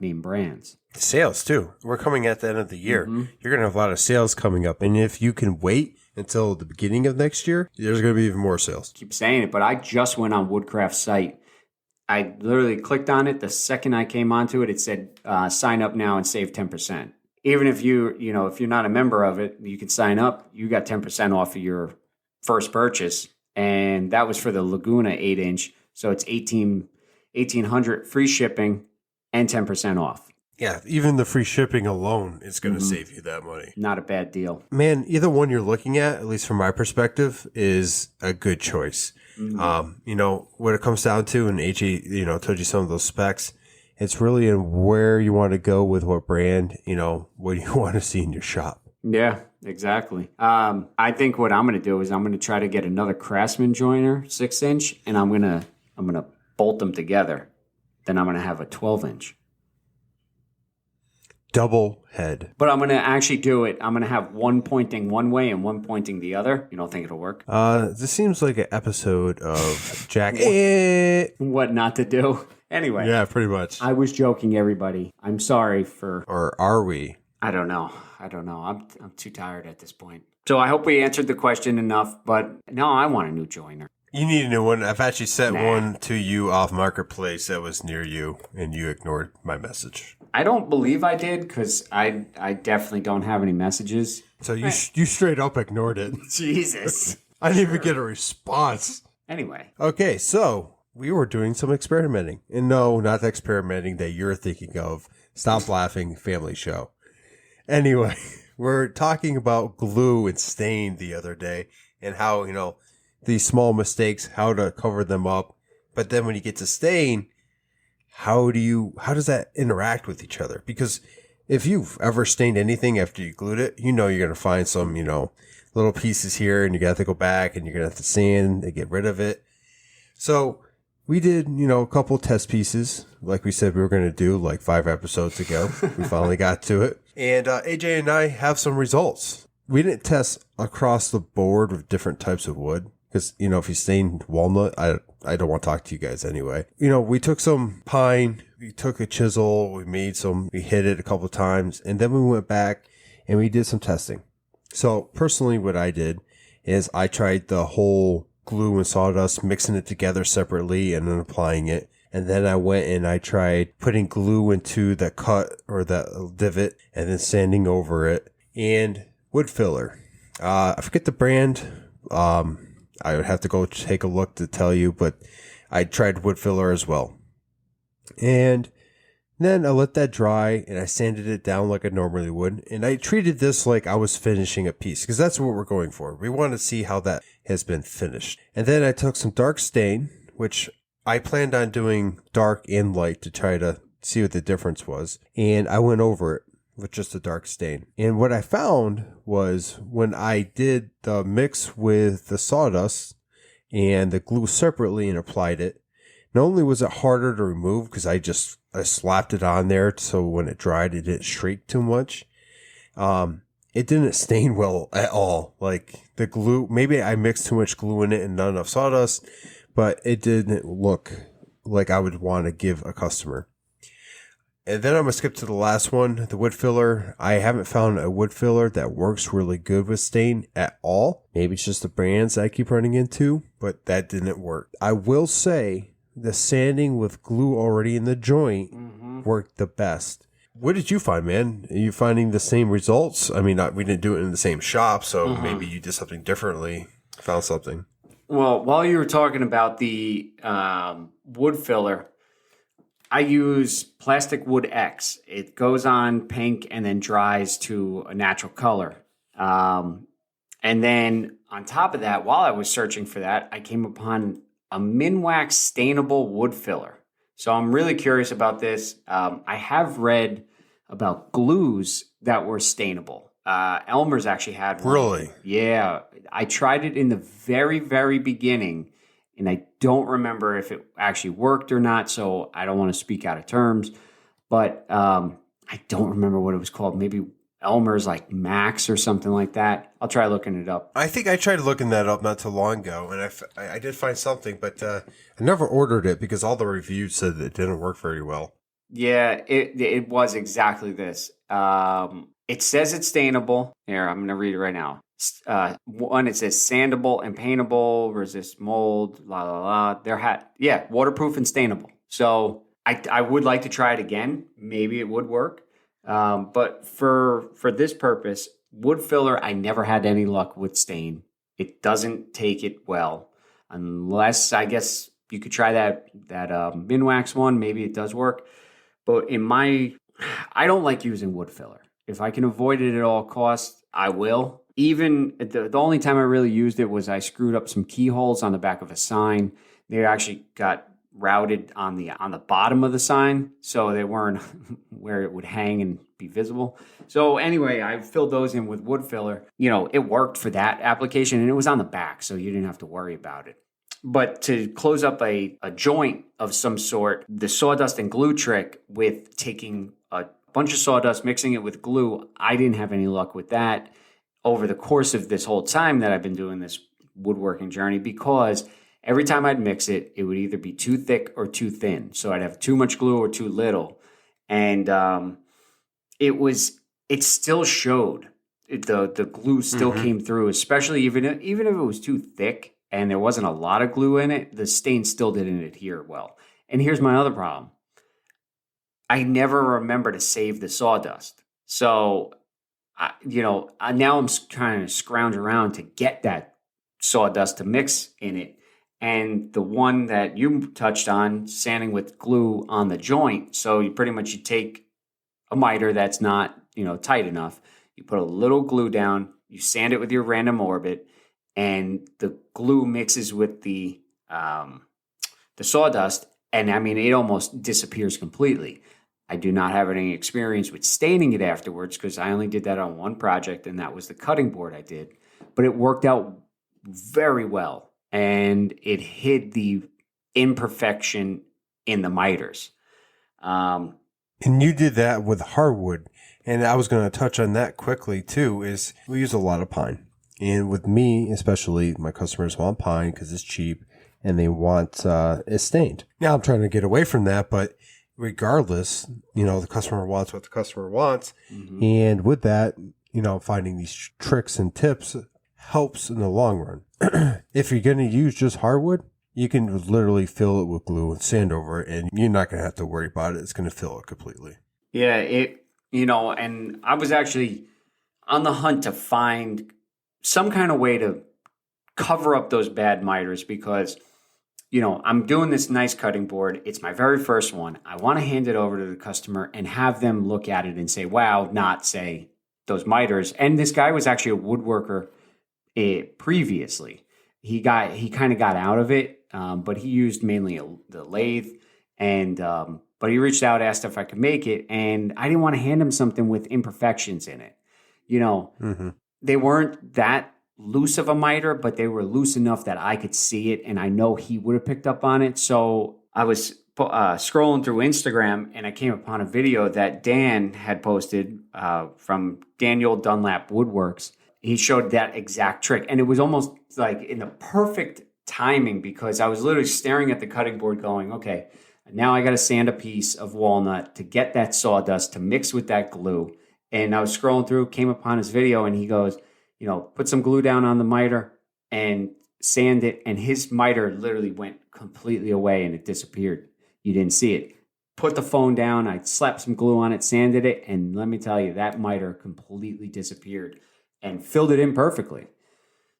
name brands. Sales too. We're coming at the end of the year. You're going to have a lot of sales coming up. And if you can wait until the beginning of next year, there's going to be even more sales. Keep saying it, but I just went on Woodcraft's site. I literally clicked on it. The second I came onto it, it said, sign up now and save 10%. Even if if you're not a member of it, you can sign up. You got 10% off of your first purchase. And that was for the Laguna 8-inch. So it's $1,800 free shipping and 10% off. Yeah, even the free shipping alone is going to save you that money. Not a bad deal. Man, either one you're looking at least from my perspective, is a good choice. What it comes down to, and AJ, told you some of those specs, it's really in where you want to go with what brand, what do you want to see in your shop. Yeah, exactly. I think what I'm going to do is I'm going to try to get another Craftsman joiner 6-inch, and I'm going to bolt them together. Then I'm going to have a 12-inch. double head. But I'm going to actually do it. I'm going to have one pointing one way and one pointing the other. You don't think it'll work? This seems like an episode of Jack. What not to do? Anyway. Yeah, pretty much. I was joking, everybody. I'm sorry for... Or are we? I don't know. I'm too tired at this point. So I hope we answered the question enough, but now I want a new joiner. You need a new one. I've actually sent one to you off Marketplace that was near you, and you ignored my message. I don't believe I did, because I definitely don't have any messages. So you straight up ignored it. Jesus. I didn't even get a response. Anyway. Okay, so we were doing some experimenting. And no, not the experimenting that you're thinking of. Stop Laughing family show. Anyway, we're talking about glue and stain the other day and how, these small mistakes, how to cover them up. But then when you get to stain, how does that interact with each other? Because if you've ever stained anything after you glued it, you're going to find some, little pieces here, and you're going to have to go back and you're going to have to sand and get rid of it. So we did, a couple test pieces like we said we were going to do like 5 episodes ago. We finally got to it. And AJ and I have some results. We didn't test across the board with different types of wood. Because, if you stained walnut, I don't want to talk to you guys anyway. We took some pine, we took a chisel, we hit it a couple of times, and then we went back and we did some testing. So personally, what I did is I tried the whole glue and sawdust, mixing it together separately and then applying it. And then I went and I tried putting glue into the cut or the divot and then sanding over it. And wood filler. I forget the brand. I would have to go take a look to tell you, but I tried wood filler as well. And then I let that dry and I sanded it down like I normally would. And I treated this like I was finishing a piece because that's what we're going for. We want to see how that has been finished. And then I took some dark stain, which I planned on doing dark and light to try to see what the difference was. And I went over it with just a dark stain. And what I found was when I did the mix with the sawdust and the glue separately and applied it, not only was it harder to remove because I slapped it on there so when it dried it didn't shrink too much. It didn't stain well at all. Like the glue, maybe I mixed too much glue in it and not enough sawdust, but it didn't look like I would want to give a customer. And then I'm going to skip to the last one, the wood filler. I haven't found a wood filler that works really good with stain at all. Maybe it's just the brands I keep running into, but that didn't work. I will say the sanding with glue already in the joint worked the best. What did you find, man? Are you finding the same results? I mean, we didn't do it in the same shop, so maybe you did something differently, found something. Well, while you were talking about the wood filler, I use Plastic Wood X. It goes on pink and then dries to a natural color. And then on top of that, while I was searching for that, I came upon a Minwax stainable wood filler. So I'm really curious about this. I have read about glues that were stainable. Elmer's actually had one. Really? Yeah. I tried it in the very, very beginning, and I don't remember if it actually worked or not, so I don't want to speak out of terms. But I don't remember what it was called. Maybe Elmer's like Max or something like that. I'll try looking it up. I think I tried looking that up not too long ago, and I did find something, but I never ordered it because all the reviews said that it didn't work very well. Yeah, it was exactly this. It says it's stainable. Here, I'm going to read it right now. One, it says sandable and paintable, resist mold, la la la. Waterproof and stainable. So I would like to try it again. Maybe it would work. But for this purpose, wood filler, I never had any luck with stain. It doesn't take it well, unless I guess you could try that Minwax one. Maybe it does work. But I don't like using wood filler. If I can avoid it at all costs, I will. Even the only time I really used it was I screwed up some keyholes on the back of a sign. They actually got routed on the bottom of the sign, so they weren't where it would hang and be visible. So anyway, I filled those in with wood filler. It worked for that application, and it was on the back, so you didn't have to worry about it. But to close up a joint of some sort, the sawdust and glue trick with taking a bunch of sawdust, mixing it with glue. I didn't have any luck with that over the course of this whole time that I've been doing this woodworking journey, because every time I'd mix it, it would either be too thick or too thin. So I'd have too much glue or too little. And it still showed. The glue still came through, especially even if it was too thick and there wasn't a lot of glue in it, the stain still didn't adhere well. And here's my other problem. I never remember to save the sawdust. So, now I'm trying to scrounge around to get that sawdust to mix in it. And the one that you touched on, sanding with glue on the joint. So you take a miter that's not, tight enough. You put a little glue down, you sand it with your random orbit, and the glue mixes with the sawdust. And it almost disappears completely. I do not have any experience with staining it afterwards because I only did that on one project, and that was the cutting board I did. But it worked out very well, and it hid the imperfection in the miters. And you did that with hardwood, and I was going to touch on that quickly too, is we use a lot of pine. And with me, especially, my customers want pine because it's cheap, and they want it stained. Now I'm trying to get away from that, but regardless, the customer wants what the customer wants. Mm-hmm. And with that, finding these tricks and tips helps in the long run. If you're going to use just hardwood, you can literally fill it with glue and sand over it, and you're not going to have to worry about it. It's going to fill it completely. Yeah, and I was actually on the hunt to find some kind of way to cover up those bad miters because I'm doing this nice cutting board. It's my very first one. I want to hand it over to the customer and have them look at it and say, wow, not say those miters. And this guy was actually a woodworker previously. He kind of got out of it, but he used mainly the lathe. But he reached out, asked if I could make it. And I didn't want to hand him something with imperfections in it. They weren't that loose of a miter, but they were loose enough that I could see it, and I know he would have picked up on it. So I was scrolling through Instagram, and I came upon a video that Dan had posted from Daniel Dunlap Woodworks. He showed that exact trick, and it was almost like in the perfect timing because I was literally staring at the cutting board going, okay, now I got to sand a piece of walnut to get that sawdust to mix with that glue. And I was scrolling through, came upon his video, and he goes, put some glue down on the miter and sand it. And his miter literally went completely away and it disappeared. You didn't see it. Put the phone down. I slapped some glue on it, sanded it. And let me tell you, that miter completely disappeared and filled it in perfectly.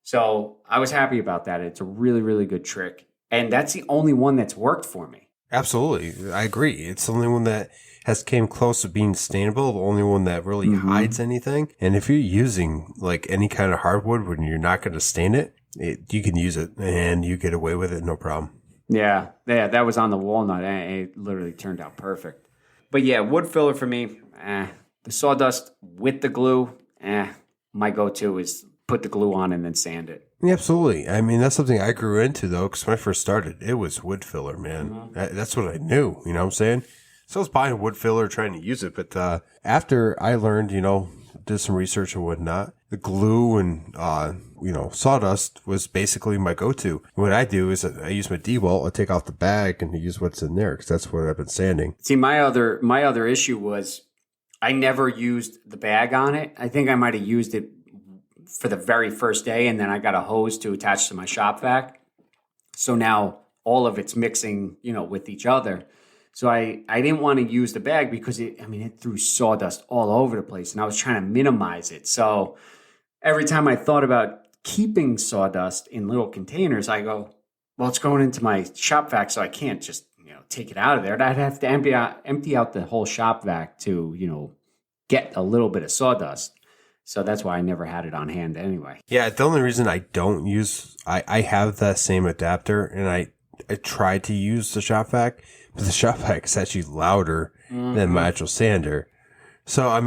So I was happy about that. It's a really, really good trick. And that's the only one that's worked for me. Absolutely. I agree. It's the only one that has came close to being sustainable, the only one that really hides anything. And if you're using like any kind of hardwood when you're not going to stain it, you can use it and you get away with it, no problem. Yeah, that was on the walnut. It literally turned out perfect. But yeah, wood filler for me, the sawdust with the glue, my go-to is put the glue on and then sand it. Yeah, absolutely. That's something I grew into, though, because when I first started, it was wood filler, man. Mm-hmm. That's what I knew, you know what I'm saying? So I was buying wood filler, trying to use it. But after I learned, did some research and whatnot, the glue and, sawdust was basically my go-to. What I do is I use my D-walt, I take off the bag and use what's in there, because that's what I've been sanding. See, my other issue was I never used the bag on it. I think I might have used it for the very first day, and then I got a hose to attach to my shop vac. So now all of it's mixing, with each other. So I didn't want to use the bag because it threw sawdust all over the place, and I was trying to minimize it. So every time I thought about keeping sawdust in little containers, I go, well, it's going into my shop vac, so I can't just, take it out of there. I'd have to empty out the whole shop vac to, get a little bit of sawdust. So that's why I never had it on hand anyway. Yeah, the only reason I don't use, I have that same adapter, and I try to use the shop vac, but the shop vac is actually louder than my actual sander. So,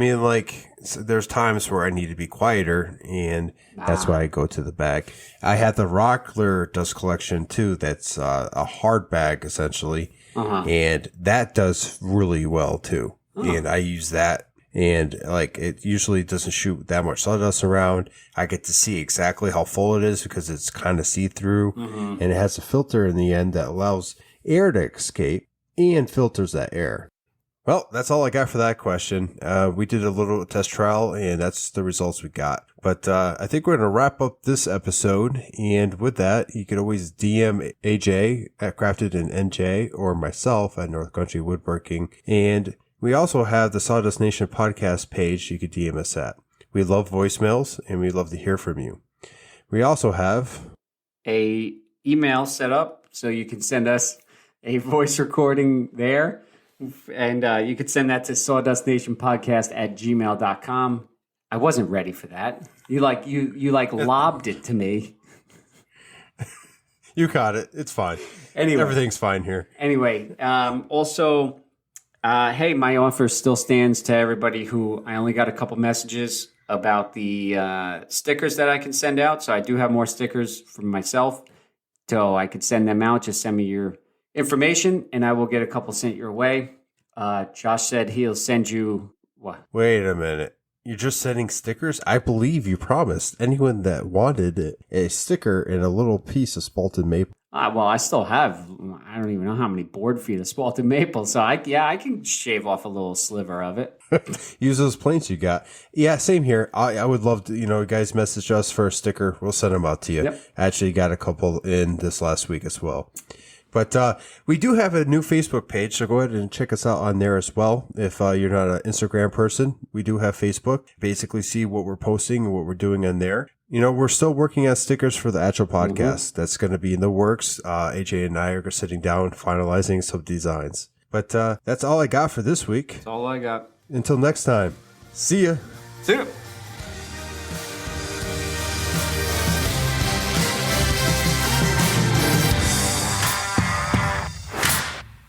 there's times where I need to be quieter, and that's why I go to the bag. I have the Rockler dust collection, too. That's a hard bag, essentially, and that does really well, too. and I use that. And like, it usually doesn't shoot that much sawdust around. I get to see exactly how full it is because it's kind of see-through, and it has a filter in the end that allows air to escape and filters that air. Well, that's all I got for that question. We did a little test trial, and that's the results we got. But I think we're going to wrap up this episode. And with that, you can always DM AJ at Crafted in NJ or myself at North Country Woodworking. And we also have the Sawdust Nation podcast page you could DM us at. We love voicemails, and we love to hear from you. We also have a email set up so you can send us a voice recording there. And you could send that to sawdustnationpodcast@gmail.com. I wasn't ready for that. You lobbed it to me. You got it. It's fine. Anyway, everything's fine here. Anyway, also, hey, my offer still stands to everybody who I only got a couple messages about the stickers that I can send out. So I do have more stickers for myself. So I could send them out. Just send me your information, and I will get a couple sent your way. Josh said he'll send you what? Wait a minute. You're just sending stickers? I believe you promised anyone that wanted a sticker and a little piece of spalted maple. Well, I still have, I don't even know how many board feet of spalted maple. So I can shave off a little sliver of it. Use those planes you got. Yeah, same here. I would love to, guys message us for a sticker. We'll send them out to you. Yep. Actually got a couple in this last week as well. But we do have a new Facebook page, so go ahead and check us out on there as well. If you're not an Instagram person, we do have Facebook. Basically see what we're posting and what we're doing on there. We're still working on stickers for the actual podcast. That's going to be in the works. AJ and I are sitting down finalizing some designs. But that's all I got for this week. That's all I got. Until next time, see ya. See ya.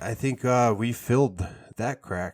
I think we filled that crack.